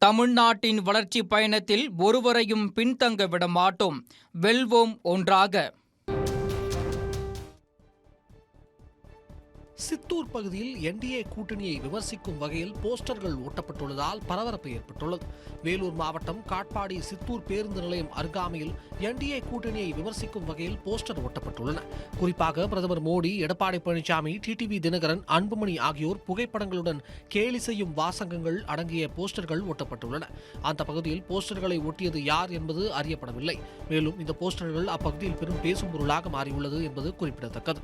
தமிழ்நாட்டின் வளர்ச்சி பயணத்தில் ஒருவரையும் பின்தங்க விட மாட்டோம். வெல்வோம் ஒன்றாக. சித்தூர் பகுதியில் என்டிஏ கூட்டணியை விமர்சிக்கும் வகையில் போஸ்டர்கள் ஒட்டப்பட்டுள்ளதால் பரபரப்பு ஏற்பட்டுள்ளது. வேலூர் மாவட்டம் காட்பாடி சித்தூர் பேருந்து நிலையம் அருகாமையில் என்டிஏ கூட்டணியை விமர்சிக்கும் வகையில் போஸ்டர் ஒட்டப்பட்டுள்ளன. குறிப்பாக பிரதமர் மோடி, எடப்பாடி பழனிசாமி, டிடிவி தினகரன், அன்புமணி ஆகியோர் புகைப்படங்களுடன் கேலி செய்யும் வாசகங்கள் அடங்கிய போஸ்டர்கள் ஒட்டப்பட்டுள்ளன. அந்த பகுதியில் போஸ்டர்களை ஒட்டியது யார் என்பது அறியப்படவில்லை. மேலும் இந்த போஸ்டர்கள் அப்பகுதியில் பெரும் பேசும் பொருளாக மாறியுள்ளது என்பது குறிப்பிடத்தக்கது.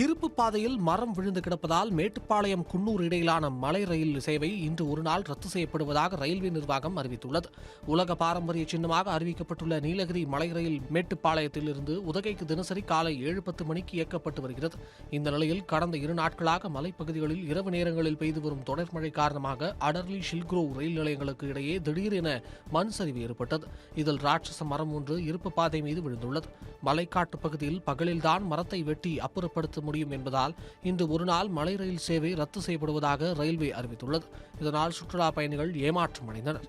இருப்பு பாதையில் மரம் விழுந்து கிடப்பதால் மேட்டுப்பாளையம் குன்னூர் இடையிலான மலை ரயில் சேவை இன்று ஒரு நாள் ரத்து செய்யப்படுவதாக ரயில்வே நிர்வாகம் அறிவித்துள்ளது. உலக பாரம்பரிய சின்னமாக அறிவிக்கப்பட்டுள்ள நீலகிரி மலை ரயில் மேட்டுப்பாளையத்திலிருந்து உதகைக்கு தினசரி காலை 7:10 மணிக்கு இயக்கப்பட்டு வருகிறது. இந்த நிலையில் கடந்த 2 நாட்களாக மலைப்பகுதிகளில் இரவு நேரங்களில் பெய்து வரும் தொடர் மழை காரணமாக அடர்லி, ஷில்க்ரோவ் ரயில் நிலையங்களுக்கு இடையே திடீரென மண் சரிவு ஏற்பட்டது. இதில் ராட்சச மரம் ஒன்று இருப்பு பாதை மீது விழுந்துள்ளது. மலைக்காட்டு பகுதியில் பகலில்தான் மரத்தை வெட்டி அப்புறப்படுத்த முடியும் என்பதால் இன்று ஒரு நாள் மலை ரயில் சேவை ரத்து செய்யப்படுவதாக ரயில்வே அறிவித்துள்ளது. இதனால் சுற்றுலா பயணிகள் ஏமாற்றம் அடைந்தனர்.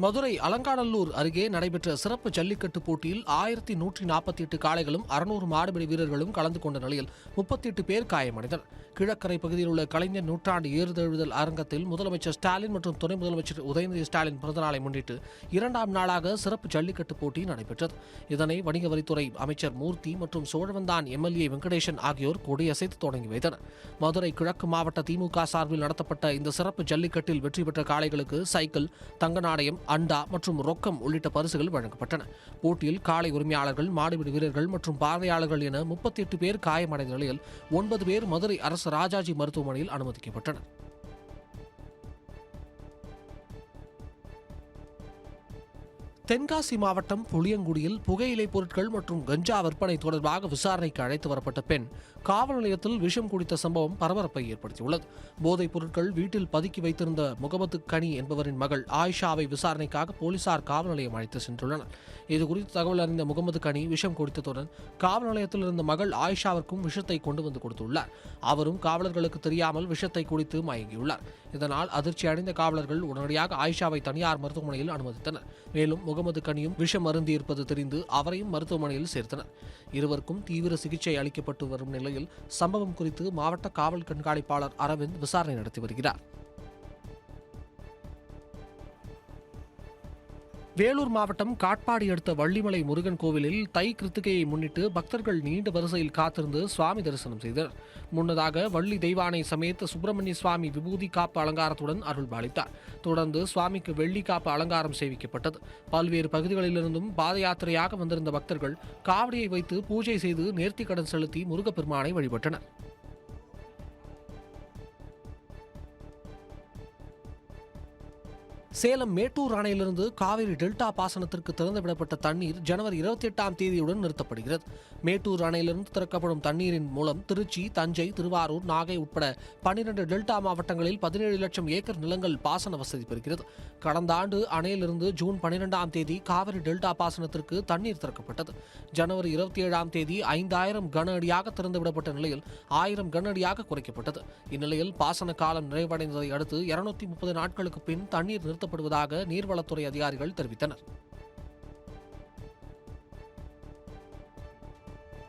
மதுரை அலங்காநல்லூர் அருகே நடைபெற்ற சிறப்பு ஜல்லிக்கட்டு போட்டியில் 1148 காளைகளும் 600 மாடுபிடி வீரர்களும் கலந்து கொண்ட நிலையில் 38 பேர் காயமடைந்தனர். கிழக்கரை பகுதியில் உள்ள கலைஞர் நூற்றாண்டு ஏறுதழுவுதல் அரங்கத்தில் முதலமைச்சர் ஸ்டாலின் மற்றும் துணை முதலமைச்சர் உதயநிதி ஸ்டாலின் பிறந்தநாளை முன்னிட்டு 2ஆம் நாளாக சிறப்பு ஜல்லிக்கட்டு போட்டி நடைபெற்றது. இதனை வணிக வரித்துறை அமைச்சர் மூர்த்தி மற்றும் சோழவந்தான் எம்எல்ஏ வெங்கடேசன் ஆகியோர் கொடியசைத்து தொடங்கி வைத்தனர். மதுரை கிழக்கு மாவட்ட திமுக சார்பில் நடத்தப்பட்ட இந்த சிறப்பு ஜல்லிக்கட்டில் வெற்றி பெற்ற காளைகளுக்கு சைக்கிள், தங்க நாணயம், அண்டா மற்றும் ரொக்கம் உள்ளிட்ட பரிசுகள் வழங்கப்பட்டன. போட்டியில் காளை உரிமையாளர்கள், மாடுபிடி வீரர்கள் மற்றும் பார்வையாளர்கள் என 38 பேர் காயமடைந்த நிலையில் 9 பேர் மதுரை அரசு ராஜாஜி மருத்துவமனையில் அனுமதிக்கப்பட்டனர். தென்காசி மாவட்டம் புளியங்குடியில் புகையிலை பொருட்கள் மற்றும் கஞ்சா விற்பனை தொடர்பாக விசாரணைக்கு அழைத்து வரப்பட்ட பெண் காவல் நிலையத்தில் விஷம் குடித்த சம்பவம் பரபரப்பை ஏற்படுத்தியுள்ளது. போதைப் பொருட்கள் வீட்டில் பதுக்கி வைத்திருந்த முகமது கனி என்பவரின் மகள் ஆயிஷாவை விசாரணைக்காக போலீசார் காவல் நிலையம் அழைத்து சென்றுள்ளனர். இதுகுறித்து தகவல் அறிந்த முகமது கனி விஷம் குடித்ததுடன் காவல் நிலையத்தில் இருந்த மகள் ஆயிஷாவிற்கும் விஷத்தை கொண்டு வந்து கொடுத்துள்ளார். அவரும் காவலர்களுக்கு தெரியாமல் விஷத்தை குடித்து மயங்கியுள்ளார். இதனால் அதிர்ச்சி அடைந்த காவலர்கள் உடனடியாக ஆயிஷாவை தனியார் மருத்துவமனையில் அனுமதித்தனர். மேலும் முகமது கனியும் விஷம் அருந்தியிருப்பது தெரிந்து அவரையும் மருத்துவமனையில் சேர்த்தனர். இருவருக்கும் தீவிர சிகிச்சை அளிக்கப்பட்டு வரும் நிலையில் சம்பவம் குறித்து மாவட்ட காவல் கண்காணிப்பாளர் அரவிந்த் விசாரணை நடத்தி வருகிறார். வேலூர் மாவட்டம் காட்பாடி அடுத்த வள்ளிமலை முருகன் கோவிலில் தை கிருத்திகையை முன்னிட்டு பக்தர்கள் நீண்ட வரிசையில் காத்திருந்து சுவாமி தரிசனம் செய்தனர். முன்னதாக வள்ளி தெய்வானை சமேத சுப்பிரமணிய சுவாமி விபூதி காப்பு அலங்காரத்துடன் அருள் பாலித்தார். தொடர்ந்து சுவாமிக்கு வெள்ளி காப்பு அலங்காரம் செய்விக்கப்பட்டது. பல்வேறு பகுதிகளிலிருந்தும் பாத யாத்திரையாக வந்திருந்த பக்தர்கள் காவடியை வைத்து பூஜை செய்து நேர்த்திக்கடன் செலுத்தி முருகப்பெருமானை வழிபட்டனர். சேலம் மேட்டூர் அணையிலிருந்து காவிரி டெல்டா பாசனத்திற்கு திறந்துவிடப்பட்ட தண்ணீர் ஜனவரி 28ஆம் தேதியுடன் நிறுத்தப்படுகிறது. மேட்டூர் அணையிலிருந்து திறக்கப்படும் தண்ணீரின் மூலம் திருச்சி, தஞ்சை, திருவாரூர், நாகை உட்பட 12 டெல்டா மாவட்டங்களில் 17 லட்சம் ஏக்கர் நிலங்கள் பாசன வசதி பெறுகிறது. கடந்த ஆண்டு அணையிலிருந்து ஜூன் 12ஆம் தேதி காவிரி டெல்டா பாசனத்திற்கு தண்ணீர் திறக்கப்பட்டது. ஜனவரி 27ஆம் தேதி 5000 கன அடியாக திறந்துவிடப்பட்ட நிலையில் 1000 கன அடியாக குறைக்கப்பட்டது. இந்நிலையில் பாசன காலம் நிறைவடைந்ததை அடுத்து 230 நாட்களுக்கு பின் தண்ணீர் நிறுத்தப்படுவதாக நீர்வளத்துறை அதிகாரிகள் தெரிவித்தனர்.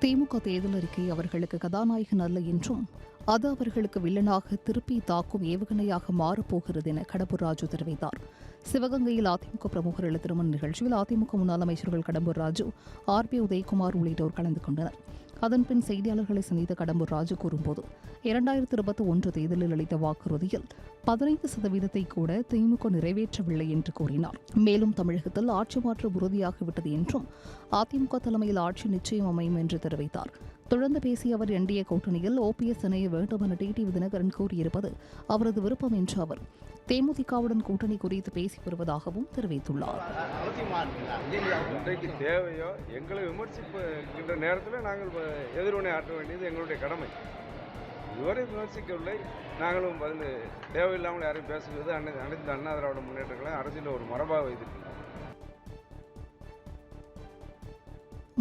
திமுக தேர்தல் அறிக்கை அவர்களுக்கு கதாநாயகன் அல்ல என்றும் அது அவர்களுக்கு வில்லனாக திருப்பி தாக்கும் ஏவுகணையாக மாறப்போகிறது என கடம்பூர் ராஜு தெரிவித்தார். சிவகங்கையில் அதிமுக பிரமுகர்கள் திருமண நிகழ்ச்சியில் அதிமுக முன்னாள் அமைச்சர்கள் கடம்பூர் ராஜு, ஆர்.பி. உதயகுமார் உள்ளிட்டோர் கலந்து கொண்டனர். அதன்பின் செய்தியாளர்களை சந்தித்த கடம்பூர் ராஜு கூறும்போது 2021 தேர்தலில் அளித்த வாக்குறுதியில் 15% கூட திமுக நிறைவேற்றவில்லை என்று கூறினார். மேலும் தமிழகத்தில் ஆட்சி மாற்ற உறுதியாகிவிட்டது என்றும் அதிமுக தலைமையில் ஆட்சி நிச்சயம் அமையும் என்று தெரிவித்தார். தொடர்ந்து பேசிய அவர் என்டிஏ கூட்டணியில் ஓபிஎஸ் இணைய வேண்டும் என டிடிவி தினகரன் கூறியிருப்பது அவரது விருப்பம் என்று அவர் தேமுதிகவுடன் கூட்டணி குறித்து பேசி வருவதாகவும் தெரிவித்துள்ளார். இன்றைக்கு தேவையோ எங்களை விமர்சிக்கின்ற நேரத்தில் நாங்கள் எதிர்வினை ஆற்ற வேண்டியது எங்களுடைய கடமை. இதுவரை விமர்சிக்கவில்லை. நாங்களும் தேவையில்லாமல் யாரையும் பேசுவது அனைத்து அண்ணா திராவிட முன்னேற்றங்களை அரசியல் ஒரு மரபாக வைத்திருக்கிறோம்.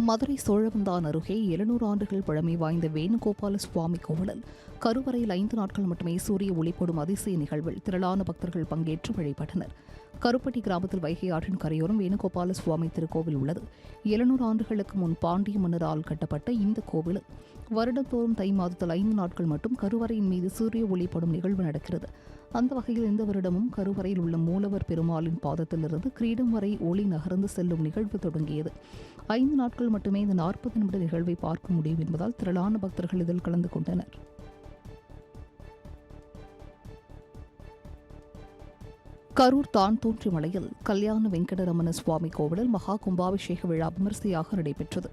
மதுரை சோழவந்தான் அருகே 700 ஆண்டுகள் பழமை வாய்ந்த வேணுகோபால சுவாமி கோவிலில் கருவறையில் 5 நாட்கள் மட்டுமே சூரிய ஒளிப்படும் அதிசய நிகழ்வில் திரளான பக்தர்கள் பங்கேற்று வழிபட்டனர். கருப்பட்டி கிராமத்தில் வைகை ஆற்றின் கரையோரம் வேணுகோபால சுவாமி திருக்கோவில் உள்ளது. 700 ஆண்டுகளுக்கு முன் பாண்டிய மன்னரால் கட்டப்பட்ட இந்த கோவில் வருடந்தோறும் தை மாதத்தில் 5 நாட்கள் மட்டும் கருவறையின் மீது சூரிய ஒளிப்படும் நிகழ்வு நடக்கிறது. அந்த வகையில் இந்த வருடமும் கருவறையில் உள்ள மூலவர் பெருமாளின் பாதத்திலிருந்து கிரீடம் வரை ஒளி நகர்ந்து செல்லும் நிகழ்வு தொடங்கியது. 5 நாட்கள் மட்டுமே இந்த 40 நிமிட நிகழ்வை பார்க்க முடியும் என்பதால் திரளான பக்தர்கள் இதில் கலந்து கொண்டனர். கரூர் தான்தோன்றி மலையில் கல்யாண வெங்கடரமண சுவாமி கோவிலில் மகா கும்பாபிஷேக விழா விமரிசையாக நடைபெற்றது.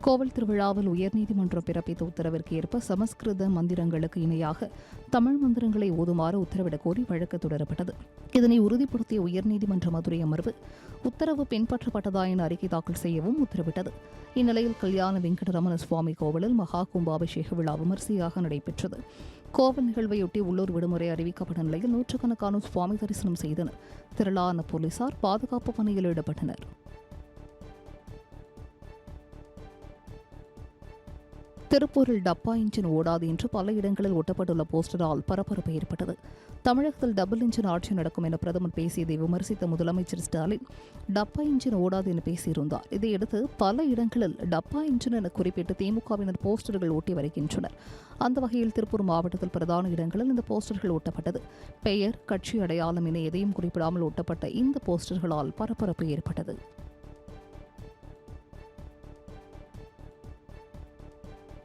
கோவில் திருவிழாவில் உயர்நீதிமன்றம் பிறப்பித்த உத்தரவிற்கு ஏற்ப சமஸ்கிருத மந்திரங்களுக்கு இணையாக தமிழ் மந்திரங்களை ஓதுமாறு உத்தரவிடக் கோரி வழக்கு தொடரப்பட்டது. இதனை உறுதிப்படுத்திய உயர்நீதிமன்ற மதுரை அமர்வு உத்தரவு பின்பற்றப்பட்டதா என அறிக்கை தாக்கல் செய்யவும் உத்தரவிட்டது. இந்நிலையில் கல்யாண வெங்கடரமண சுவாமி கோவிலில் மகா கும்பாபிஷேக விழா விமரிசையாக நடைபெற்றது. கோவில் நிகழ்வையொட்டி உள்ளூர் விடுமுறை அறிவிக்கப்பட்ட நிலையில் நூற்றுக்கணக்கானோர் சுவாமி தரிசனம் செய்தனர். திரளான போலீசார் பாதுகாப்பு பணியில் ஈடுபட்டனர். திருப்பூரில் டப்பா இன்ஜின் ஓடாது என்று பல இடங்களில் ஒட்டப்பட்டுள்ள போஸ்டரால் பரபரப்பு ஏற்பட்டது. தமிழகத்தில் டபுள் இன்ஜின் ஆட்சி நடக்கும் என பிரதமர் பேசியதை விமர்சித்த முதலமைச்சர் ஸ்டாலின் டப்பா இன்ஜின் ஓடாது என பேசியிருந்தார். இதையடுத்து பல இடங்களில் டப்பா இன்ஜின் என குறிப்பிட்டு திமுகவினர் போஸ்டர்கள் ஒட்டி வருகின்றனர். அந்த வகையில் திருப்பூர் மாவட்டத்தில் பிரதான இடங்களில் இந்த போஸ்டர்கள் ஒட்டப்பட்டது. பெயர், கட்சி அடையாளம் என எதையும் குறிப்பிடாமல் ஒட்டப்பட்ட இந்த போஸ்டர்களால் பரபரப்பு ஏற்பட்டது.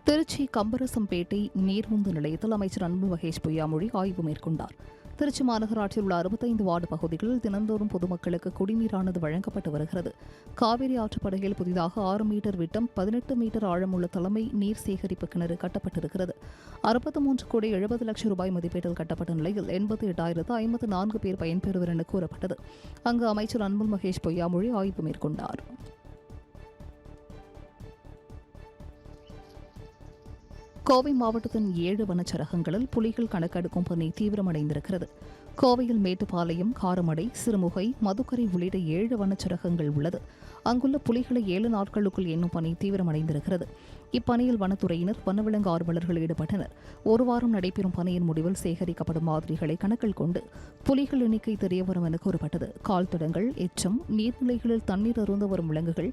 திருச்சி கம்பரசம்பேட்டை நீர்முந்து நிலையத்தில் அமைச்சர் அன்பில் மகேஷ் பொய்யாமொழி ஆய்வு மேற்கொண்டார். திருச்சி மாநகராட்சியில் உள்ள 65 வார்டு பகுதிகளில் தினந்தோறும் பொதுமக்களுக்கு குடிநீரானது வழங்கப்பட்டு வருகிறது. காவிரி ஆற்றுப்படுகையில் புதிதாக 6 மீட்டர் விட்டம் 18 மீட்டர் ஆழமுள்ள தலைமை நீர் சேகரிப்பு கிணறு கட்டப்பட்டிருக்கிறது. 63 கோடி 70 லட்சம் ரூபாய் மதிப்பீட்டில் கட்டப்பட்ட நிலையில் 88,054 பேர் பயன்பெறுவர் என கூறப்பட்டது. அங்கு அமைச்சர் அன்பில் மகேஷ் பொய்யாமொழி ஆய்வு மேற்கொண்டார். கோவை மாவட்டத்தின் 7 வனச்சரகங்களில் புலிகள் கணக்கெடுக்கும் பணி தீவிரமடைந்திருக்கிறது. கோவையில் மேட்டுப்பாளையம், காரமடை, சிறுமுகை, மதுக்கரை உள்ளிட்ட 7 வனச்சரகங்கள் உள்ளது. அங்குள்ள புலிகளை 7 நாட்களுக்குள் எண்ணும் பணி தீவிரமடைந்திருக்கிறது. இப்பணியில் வனத்துறையினர், வனவிலங்கு ஆர்வலர்கள் ஈடுபட்டனர். 1 வாரம் நடைபெறும் பணியின் முடிவில் சேகரிக்கப்படும் மாதிரிகளை கணக்கில் கொண்டு புலிகள் எண்ணிக்கை தெரியவரும் என கூறப்பட்டது. கால்தடங்கள், எச்சம், நீர்நிலைகளில் தண்ணீர் அருந்த வரும் விலங்குகள்,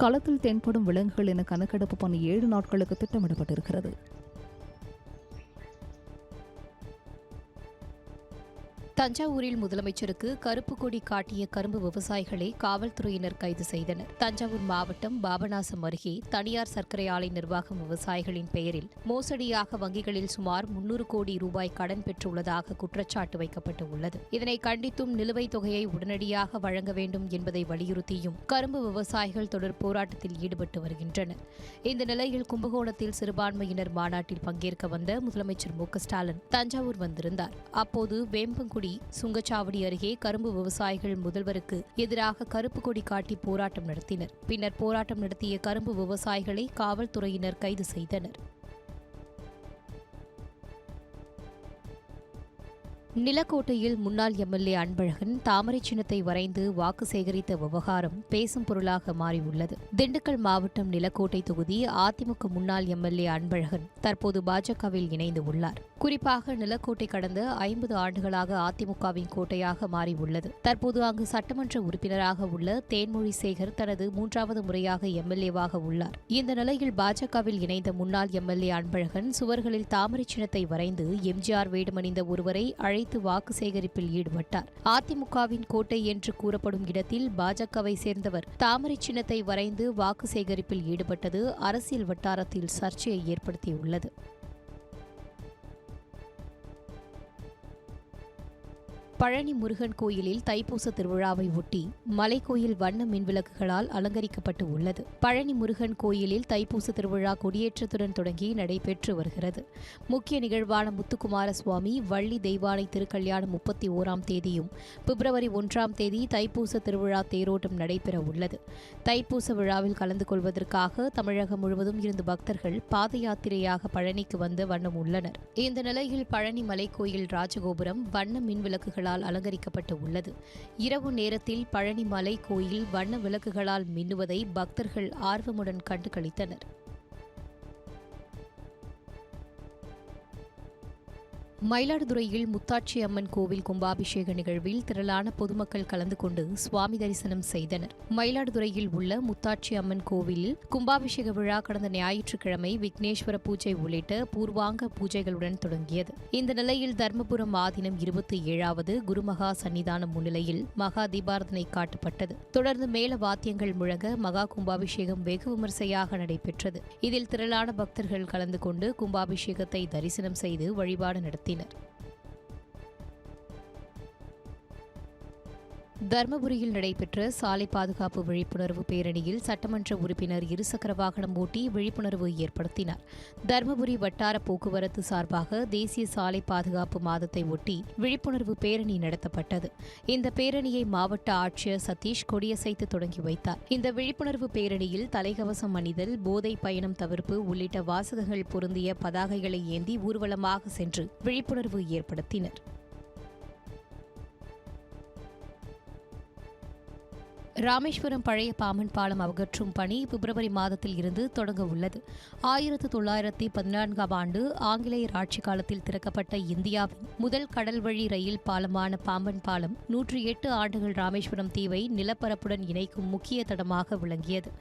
களத்தில் தென்படும் விலங்குகள் என கணக்கெடுப்பு பணி 7 நாட்களுக்கு திட்டமிடப்பட்டிருக்கிறது. தஞ்சாவூரில் முதலமைச்சருக்கு கருப்பு கொடி காட்டிய கரும்பு விவசாயிகளை காவல்துறையினர் கைது செய்தனர். தஞ்சாவூர் மாவட்டம் பாபநாசம் அருகே தனியார் சர்க்கரை ஆலை நிர்வாகம் விவசாயிகளின் பெயரில் மோசடியாக வங்கிகளில் சுமார் 300 கோடி ரூபாய் கடன் பெற்றுள்ளதாக குற்றச்சாட்டு வைக்கப்பட்டு உள்ளது. இதனை கண்டித்தும் நிலுவைத் தொகையை உடனடியாக வழங்க வேண்டும் என்பதை வலியுறுத்தியும் கரும்பு விவசாயிகள் தொடர் போராட்டத்தில் ஈடுபட்டு வருகின்றனர். இந்த நிலையில் கும்பகோணத்தில் சிறுபான்மையினர் மாநாட்டில் பங்கேற்க வந்த முதலமைச்சர் மு.க.ஸ்டாலின் தஞ்சாவூர் வந்திருந்தார். அப்போது வேம்பங்குடி சுங்கச்சாவடி அருகே கரும்பு விவசாயிகள் முதல்வருக்கு எதிராக கருப்பு கொடி காட்டி போராட்டம் நடத்தினர். பின்னர் போராட்டம் நடத்திய கரும்பு விவசாயிகளை காவல்துறையினர் கைது செய்தனர். நிலக்கோட்டையில் முன்னாள் எம்எல்ஏ அன்பழகன் தாமரை சின்னத்தை வரைந்து வாக்கு சேகரித்த விவகாரம் பேசும் பொருளாக மாறியுள்ளது. திண்டுக்கல் மாவட்டம் நிலக்கோட்டை தொகுதி அதிமுக முன்னாள் எம்எல்ஏ அன்பழகன் தற்போது பாஜகவில் இணைந்து உள்ளார். குறிப்பாக நிலக்கோட்டை கடந்த 50 ஆண்டுகளாக அதிமுகவின் கோட்டையாக மாறியுள்ளது. தற்போது அங்கு சட்டமன்ற உறுப்பினராக உள்ள தேன்மொழி சேகர் தனது 3வது முறையாக எம்எல்ஏவாக உள்ளார். இந்த நிலையில் பாஜகவில் இணைந்த முன்னாள் எம்எல்ஏ அன்பழகன் சுவர்களில் தாமரை சின்னத்தை வரைந்து எம்ஜிஆர் வேடமணிந்த ஒருவரை அழைத்து வாக்கு சேகரிப்பில் ஈடுபட்டார். அதிமுகவின் கோட்டை என்று கூறப்படும் இடத்தில் பாஜகவை சேர்ந்தவர் தாமரை சின்னத்தை வரைந்து வாக்கு சேகரிப்பில் ஈடுபட்டது அரசியல் வட்டாரத்தில் சர்ச்சையை ஏற்படுத்தியுள்ளது. பழனி முருகன் கோயிலில் தைப்பூச திருவிழாவை ஒட்டி மலைக்கோயில் வண்ண மின்விளக்குகளால் அலங்கரிக்கப்பட்டு உள்ளது. பழனி முருகன் கோயிலில் தைப்பூச திருவிழா கொடியேற்றத்துடன் தொடங்கி நடைபெற்று வருகிறது. முக்கிய நிகழ்வான முத்துக்குமார சுவாமி வள்ளி தெய்வானை திருக்கல்யாணம் 31ஆம் தேதியும் பிப்ரவரி 1ஆம் தேதி தைப்பூச திருவிழா தேரோட்டம் நடைபெற உள்ளது. தைப்பூச விழாவில் கலந்து கொள்வதற்காக தமிழகம் முழுவதும் இருந்து பக்தர்கள் பாத யாத்திரையாக பழனிக்கு வந்த வண்ணம் உள்ளனர். இந்த நிலையில் பழனி மலைக்கோயில் ராஜகோபுரம் வண்ண மின்விளக்குகளால் விளக்குகளால் அலங்கரிக்கப்பட்டு உள்ளது. இரவு நேரத்தில் பழனி மலை கோயில் வண்ண விளக்குகளால் மின்னுவதை பக்தர்கள் ஆர்வமுடன் கண்டு களித்தனர். மயிலாடுதுறையில் முத்தாட்சி அம்மன் கோவில் கும்பாபிஷேக நிகழ்வில் திரளான பொதுமக்கள் கலந்து கொண்டு சுவாமி தரிசனம் செய்தனர். மயிலாடுதுறையில் உள்ள முத்தாட்சி அம்மன் கோவிலில் கும்பாபிஷேக விழா கடந்த ஞாயிற்றுக்கிழமை விக்னேஸ்வர பூஜை உள்ளிட்ட பூர்வாங்க பூஜைகளுடன் தொடங்கியது. இந்த நிலையில் தர்மபுரம் ஆதீனம் 27வது குருமகா சன்னிதானம் முன்னிலையில் மகா தீபாரதனை காட்டப்பட்டது. தொடர்ந்து மேல வாத்தியங்கள் முழங்க மகா கும்பாபிஷேகம் வெகு விமர்சையாக நடைபெற்றது. இதில் திரளான பக்தர்கள் கலந்து கொண்டு கும்பாபிஷேகத்தை தரிசனம் செய்து வழிபாடு நடத்தினர். தர்மபுரியில் நடைபெற்ற சாலை பாதுகாப்பு விழிப்புணர்வு பேரணியில் சட்டமன்ற உறுப்பினர் இருசக்கர வாகனம் ஓட்டி விழிப்புணர்வு ஏற்படுத்தினார். தர்மபுரி வட்டார போக்குவரத்து சார்பாக தேசிய சாலை பாதுகாப்பு மாதத்தை ஒட்டி விழிப்புணர்வு பேரணி நடத்தப்பட்டது. இந்த பேரணியை மாவட்ட ஆட்சியர் சதீஷ் கொடியசைத்து தொடங்கி வைத்தார். இந்த விழிப்புணர்வு பேரணியில் தலைக்கவசம் அணிதல், போதை பயணம் தவிர்ப்பு உள்ளிட்ட வாசகங்கள் பொருந்திய பதாகைகளை ஏந்தி ஊர்வலமாக சென்று விழிப்புணர்வு ஏற்படுத்தினர். ராமேஸ்வரம் பழைய பாம்பன் பாலம் அகற்றும் பணி பிப்ரவரி மாதத்தில் இருந்து தொடங்க உள்ளது. 1914ஆம் ஆண்டு ஆங்கிலேயர் ஆட்சி காலத்தில் திறக்கப்பட்ட இந்தியாவின் முதல் கடல்வழி ரயில் பாலமான பாம்பன் பாலம் 108 ஆண்டுகள் ராமேஸ்வரம் தீவை நிலப்பரப்புடன் இணைக்கும் முக்கிய தடமாக விளங்கியது.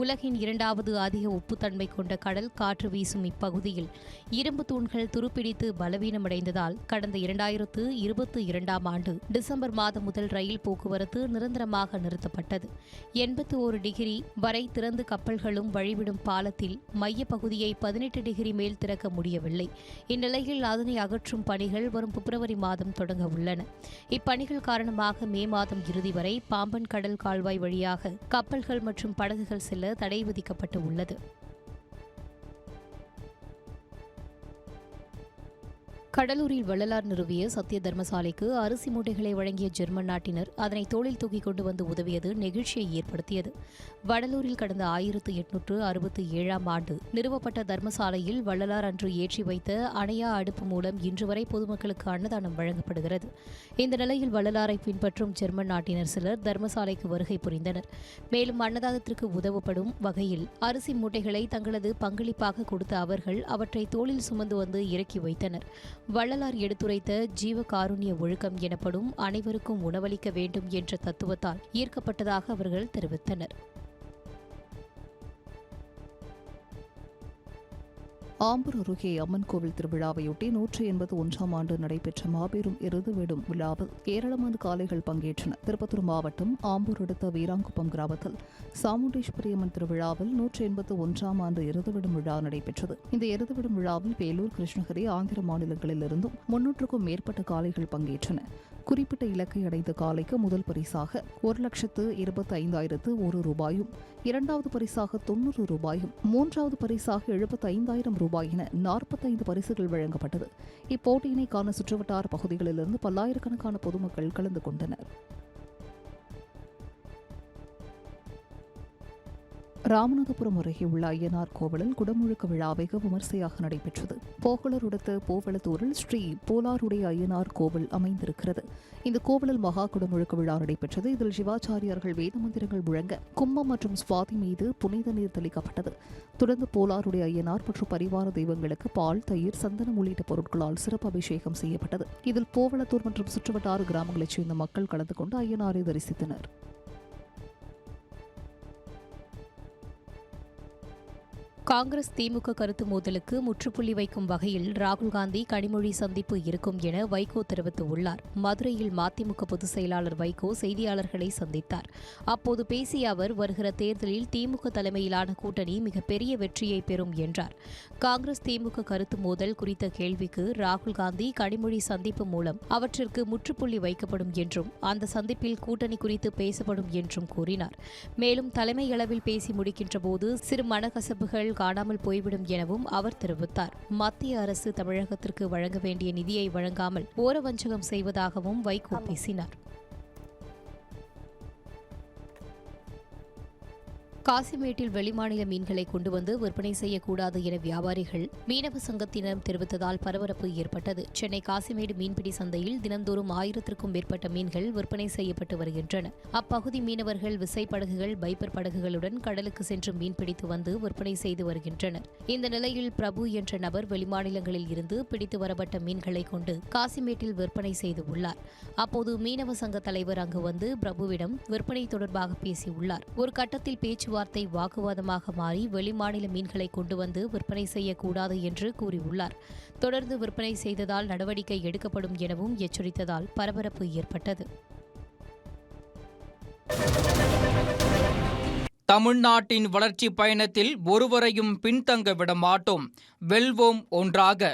உலகின் 2வது அதிக உப்புத்தன்மை கொண்ட கடல் காற்று வீசும் இப்பகுதியில் இரும்பு தூண்கள் துருப்பிடித்து பலவீனமடைந்ததால் கடந்த 2022ஆம் ஆண்டு டிசம்பர் மாதம் முதல் ரயில் போக்குவரத்து நிரந்தரமாக நிறுத்தப்பட்டது. 81 டிகிரி வரை திறந்து கப்பல்களும் வழிவிடும் பாலத்தில் மையப்பகுதியை 18 டிகிரி மேல் திறக்க முடியவில்லை. இந்நிலையில் அதனை அகற்றும் பணிகள் வரும் பிப்ரவரி மாதம் தொடங்க உள்ளன. இப்பணிகள் காரணமாக மே மாதம் இறுதி வரை பாம்பன் கடல் கால்வாய் வழியாக கப்பல்கள் மற்றும் படகுகள் செல்ல தடை விதிக்கப்பட்டு உள்ளது. கடலூரில் வள்ளலார் நிறுவிய சத்திய தர்மசாலைக்கு அரிசி மூட்டைகளை வழங்கிய ஜெர்மன் நாட்டினர் அதனை தோளில் தூக்கிக் கொண்டு வந்து உதவியது நெகிழ்ச்சியை ஏற்படுத்தியது. வடலூரில் கடந்த 1867ஆம் ஆண்டு நிறுவப்பட்ட தர்மசாலையில் வள்ளலார் அன்று ஏற்றி வைத்த அணையா அடுப்பு மூலம் இன்று வரை பொதுமக்களுக்கு அன்னதானம் வழங்கப்படுகிறது. இந்த நிலையில் வள்ளலாரை பின்பற்றும் ஜெர்மன் நாட்டினர் சிலர் தர்மசாலைக்கு வருகை புரிந்தனர். மேலும் அன்னதானத்திற்கு உதவப்படும் வகையில் அரிசி மூட்டைகளை தங்களது பங்களிப்பாக கொடுத்த அவர்கள் அவற்றை தோளில் சுமந்து வந்து இறக்கி வைத்தனர். வள்ளலார் எடுத்துரைத்த ஜீவ காருண்ய ஒழுக்கம் எனப்படும் அனைவருக்கும் உணவளிக்க வேண்டும் என்ற தத்துவத்தால் ஈர்க்கப்பட்டதாக அவர்கள் தெரிவித்தனர். ஆம்பூர் அருகே அம்மன் கோவில் திருவிழாவையொட்டி 181ஆம் ஆண்டு நடைபெற்ற மாபெரும் எருதுவிடும் விழாவில் ஏராளமான காளைகள் பங்கேற்றன. திருப்பத்தூர் மாவட்டம் ஆம்பூர் அடுத்த வீராங்குப்பம் கிராமத்தில் சாமுண்டீஸ்வரி அம்மன் திருவிழாவில் 181ஆம் ஆண்டு எருதுவிடும் விழா நடைபெற்றது. இந்த எருதுவிடும் விழாவில் வேலூர், கிருஷ்ணகிரி, ஆந்திர மாநிலங்களிலிருந்தும் 300க்கும் மேற்பட்ட காளைகள் பங்கேற்றன. குறிப்பிட்ட இலக்கை அடைந்த காளைக்கு முதல் பரிசாக 1,25,001 ரூபாயும், 2வது பரிசாக 90 ரூபாயும், 3வது பரிசாக 75,000 ரூபாய் என 45 பரிசுகள் வழங்கப்பட்டது. இப்போட்டியினை காண சுற்றுவட்டார பகுதிகளிலிருந்து பல்லாயிரக்கணக்கான பொதுமக்கள் கலந்து கொண்டனர். ராமநாதபுரம் அருகே உள்ள ஐயனார் கோவிலில் குடமுழுக்கு விழா வெகு விமர்சையாக நடைபெற்றது. போகலூர் அடுத்த போவளத்தூரில் ஸ்ரீ போலாருடைய ஐயனார் கோவில் அமைந்திருக்கிறது. இந்த கோவிலில் மகா குடமுழுக்கு விழா நடைபெற்றது. இதில் சிவாச்சாரியார்கள் வேத மந்திரங்கள் முழங்க கும்பம் மற்றும் சுவாதி மீது புனித நீர் தெளிக்கப்பட்டது. தொடர்ந்து போலாருடைய ஐயனார் மற்றும் பரிவார தெய்வங்களுக்கு பால், தயிர், சந்தனம் உள்ளிட்ட பொருட்களால் சிறப்பு அபிஷேகம் செய்யப்பட்டது. இதில் போவளத்தூர் மற்றும் சுற்றுவட்டார கிராமங்களைச் சேர்ந்த மக்கள் கலந்து கொண்டு ஐயனாரை தரிசித்தனர். காங்கிரஸ் திமுக கருத்து மோதலுக்கு முற்றுப்புள்ளி வைக்கும் வகையில் ராகுல் காந்தி கனிமொழி சந்திப்பு இருக்கும் என வைகோ தெரிவித்துள்ளார். மதுரையில் மதிமுக பொதுச் செயலாளர் வைகோ செய்தியாளர்களை சந்தித்தார். அப்போது பேசிய அவர், வருகிற தேர்தலில் திமுக தலைமையிலான கூட்டணி மிகப்பெரிய வெற்றியை பெறும் என்றார். காங்கிரஸ் திமுக கருத்து மோதல் குறித்த கேள்விக்கு ராகுல் காந்தி கனிமொழி சந்திப்பு மூலம் அவற்றிற்கு முற்றுப்புள்ளி வைக்கப்படும் என்றும் அந்த சந்திப்பில் கூட்டணி குறித்து பேசப்படும் என்றும் கூறினார். மேலும் தலைமை அளவில் பேசி முடிக்கின்ற போது சிறு மனக்கசப்புகள் காணாமல் போய்விடும் எனவும் அவர் தெரிவித்தார். மத்திய அரசு தமிழகத்திற்கு வழங்க வேண்டிய நிதியை வழங்காமல் ஓரவஞ்சகம் செய்வதாகவும் வைகோ பேசினார். காசிமேட்டில் வெளிமாநில மீன்களை கொண்டு வந்து விற்பனை செய்யக்கூடாது என வியாபாரிகள் மீனவ சங்கத்தினரும் தெரிவித்ததால் பரபரப்பு ஏற்பட்டது. சென்னை காசிமேடு மீன்பிடி சந்தையில் தினந்தோறும் 1000க்கும் மேற்பட்ட மீன்கள் விற்பனை செய்யப்பட்டு வருகின்றன. அப்பகுதி மீனவர்கள் விசைப்படகுகள், பைப்பர் படகுகளுடன் கடலுக்கு சென்று மீன்பிடித்து வந்து விற்பனை செய்து வருகின்றனர். இந்த நிலையில் பிரபு என்ற நபர் வெளிமாநிலங்களில் இருந்து பிடித்து வரப்பட்ட மீன்களை கொண்டு காசிமேட்டில் விற்பனை செய்து உள்ளார். அப்போது மீனவ சங்க தலைவர் அங்கு வந்து பிரபுவிடம் விற்பனை தொடர்பாக பேசியுள்ளார். ஒரு கட்டத்தில் பேச்சுவார்த்தை வாக்குவாதமாக மாறி வெளிமாநில மீன்களை கொண்டு வந்து விற்பனை செய்யக்கூடாது என்று கூறியுள்ளார். தொடர்ந்து விற்பனை செய்ததால் நடவடிக்கை எடுக்கப்படும் எனவும் எச்சரித்ததால் பரபரப்பு ஏற்பட்டது. தமிழ்நாட்டின் வளர்ச்சி பயணத்தில் ஒருவரையும் பின்தங்க விட மாட்டோம். வெல்வோம் ஒன்றாக.